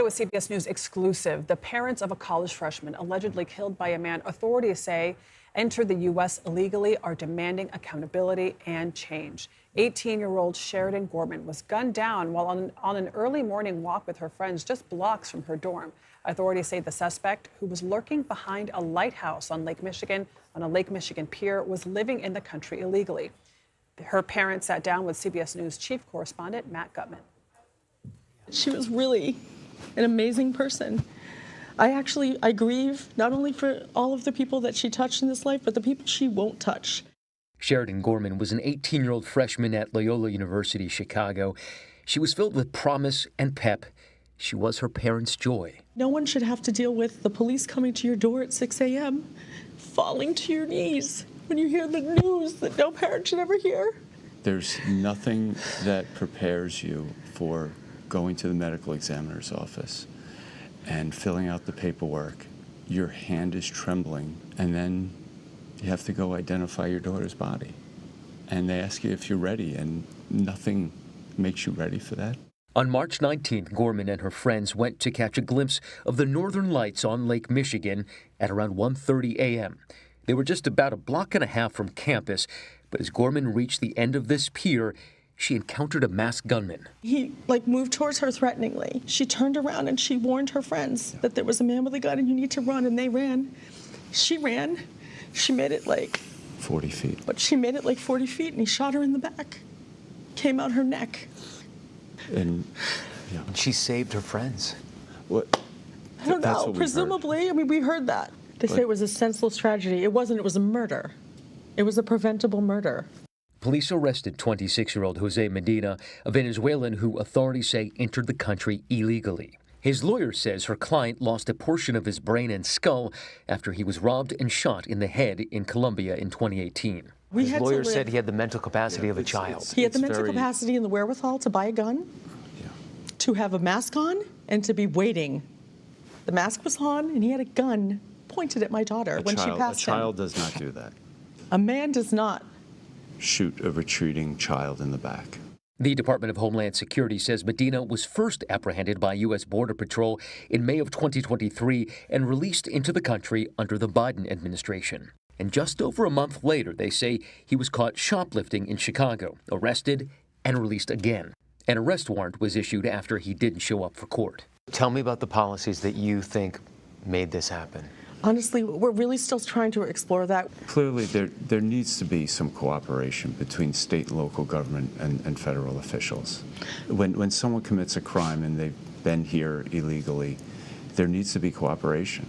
With CBS News exclusive, the parents of a college freshman allegedly killed by a man authorities say entered the U.S. illegally are demanding accountability and change. 18-year-old Sheridan Gorman was gunned down while on an early morning walk with her friends just blocks from her dorm. Authorities say the suspect, who was lurking behind a lighthouse on Lake Michigan pier, was living in the country illegally. Her parents sat down with CBS News chief correspondent Matt Gutman. She was really an amazing person. I grieve not only for all of the people that she touched in this life, but the people she won't touch. Sheridan Gorman was an 18-year-old freshman at Loyola University Chicago. She was filled with promise and pep. She was her parents' joy. No one should have to deal with the police coming to your door at 6 a.m., falling to your knees when you hear the news that no parent should ever hear. There's nothing that prepares you for going to the medical examiner's office and filling out the paperwork. Your hand is trembling, and then you have to go identify your daughter's body. And they ask you if you're ready, and nothing makes you ready for that. On March 19th, Gorman and her friends went to catch a glimpse of the northern lights on Lake Michigan at around 1:30 a.m. They were just about a block and a half from campus, but as Gorman reached the end of this pier, she encountered a masked gunman. He moved towards her threateningly. She turned around and she warned her friends that there was a man with a gun and you need to run, and they ran. She ran. She made it 40 feet. But she made it 40 feet, and he shot her in the back. Came out her neck. And she saved her friends. What? I don't know. Presumably, I mean, we heard that. They say it was a senseless tragedy. It wasn't. It was a murder. It was a preventable murder. Police arrested 26-year-old Jose Medina, a Venezuelan who authorities say entered the country illegally. His lawyer says her client lost a portion of his brain and skull after he was robbed and shot in the head in Colombia in 2018. His lawyer said he had the mental capacity of a child. He had the mental capacity and the wherewithal to buy a gun, to have a mask on, and to be waiting. The mask was on, and he had a gun pointed at my daughter when she passed him. A child does not do that. A man does not shoot a retreating child in the back. The Department of Homeland Security says Medina was first apprehended by U.S. Border Patrol in May of 2023 and released into the country under the Biden administration. And just over a month later, they say he was caught shoplifting in Chicago, arrested, and released again. An arrest warrant was issued after he didn't show up for court. Tell me about the policies that you think made this happen. Honestly, we're really still trying to explore that. Clearly, there needs to be some cooperation between state and local government and federal officials. When someone commits a crime and they've been here illegally, there needs to be cooperation.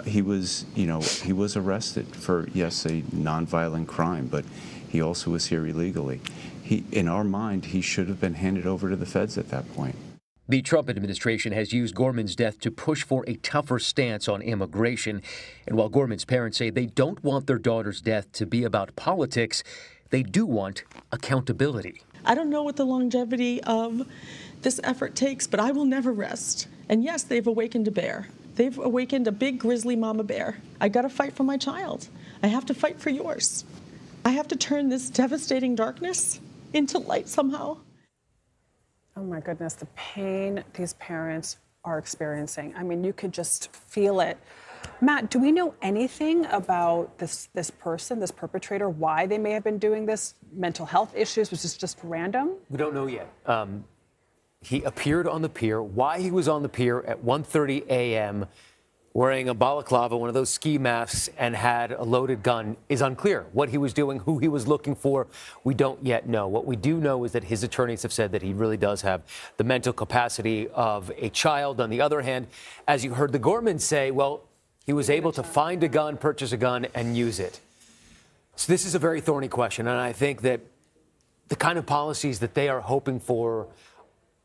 He was arrested for, yes, a nonviolent crime, but he also was here illegally. In our mind, he should have been handed over to the feds at that point. The Trump administration has used Gorman's death to push for a tougher stance on immigration. And while Gorman's parents say they don't want their daughter's death to be about politics, they do want accountability. I don't know what the longevity of this effort takes, but I will never rest. And yes, they've awakened a bear. They've awakened a big grizzly mama bear. I got to fight for my child. I have to fight for yours. I have to turn this devastating darkness into light somehow. Oh my goodness, the pain these parents are experiencing. I mean, you could just feel it. Matt, do we know anything about this person, this perpetrator, why they may have been doing this? Mental health issues? Was this just random? We don't know yet. He appeared on the pier. Why he was on the pier at 1:30 a.m. wearing a balaclava, one of those ski masks, and had a loaded gun is unclear. What he was doing, who he was looking for, we don't yet know. What we do know is that his attorneys have said that he really does have the mental capacity of a child. On the other hand, as you heard the Gormans say, well, he was able to find a gun, purchase a gun, and use it. So this is a very thorny question, and I think that the kind of policies that they are hoping for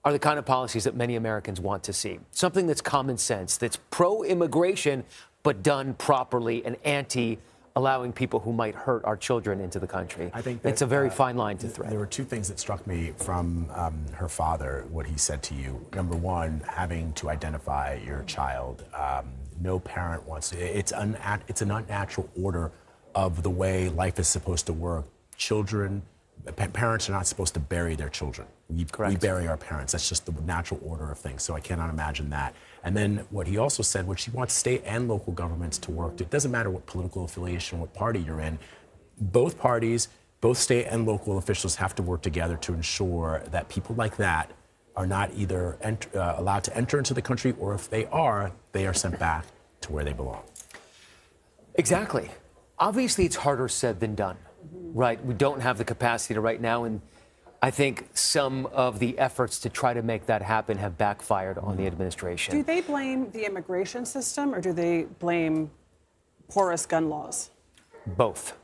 are the kind of policies that many Americans want to see. Something that's common sense, that's pro-immigration, but done properly and anti-allowing people who might hurt our children into the country. I think it's a very fine line to thread. There were two things that struck me from her father, what he said to you. Number one, having to identify your child. No parent wants to. It's an unnatural order of the way life is supposed to work. Parents are not supposed to bury their children. We bury our parents. That's just the natural order of things. So I cannot imagine that. And then what he also said, which he wants state and local governments to work. It doesn't matter what political affiliation, what party you're in. Both parties, both state and local officials have to work together to ensure that people like that are not either allowed to enter into the country, or if they are sent back to where they belong. Exactly. Obviously, it's harder said than done, right? We don't have the capacity to right now, and I think some of the efforts to try to make that happen have backfired on the administration. Do they blame the immigration system, or do they blame porous gun laws? Both.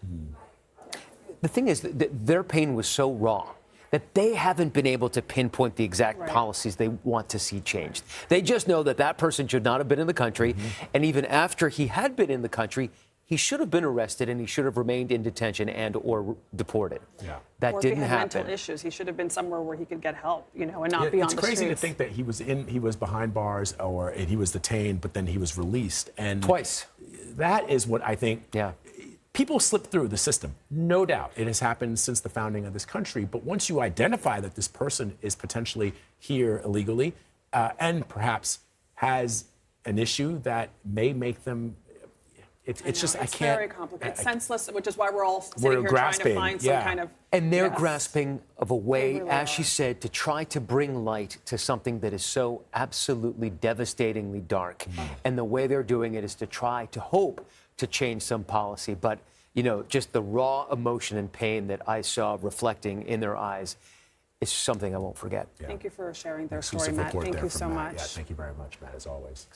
The thing is that their pain was so raw that they haven't been able to pinpoint the exact policies they want to see changed. They just know that that person should not have been in the country, and even after he had been in the country, he should have been arrested and he should have remained in detention and or deported. Yeah. That or didn't if he had happen. mental issues, he should have been somewhere where he could get help, and not be on the streets. It's crazy to think that he was behind bars, or he was detained, but then he was released. And twice. That is what I think. Yeah. People slip through the system, no doubt. It has happened since the founding of this country. But once you identify that this person is potentially here illegally, and perhaps has an issue that may make them, it's just, I can't. It's very complicated. Senseless, which is why we're all sitting We're here grasping, trying to find some kind of. And they're Yes. grasping of a way, really as she are. said, to try to bring light to something that is so absolutely devastatingly dark. And the way they're doing it is to try to hope to change some policy. But, just the raw emotion and pain that I saw reflecting in their eyes is something I won't forget. Thank you for sharing their Exclusive story, Matt. report Thank there you from so Matt. much. Yeah, thank you very much, Matt, as always.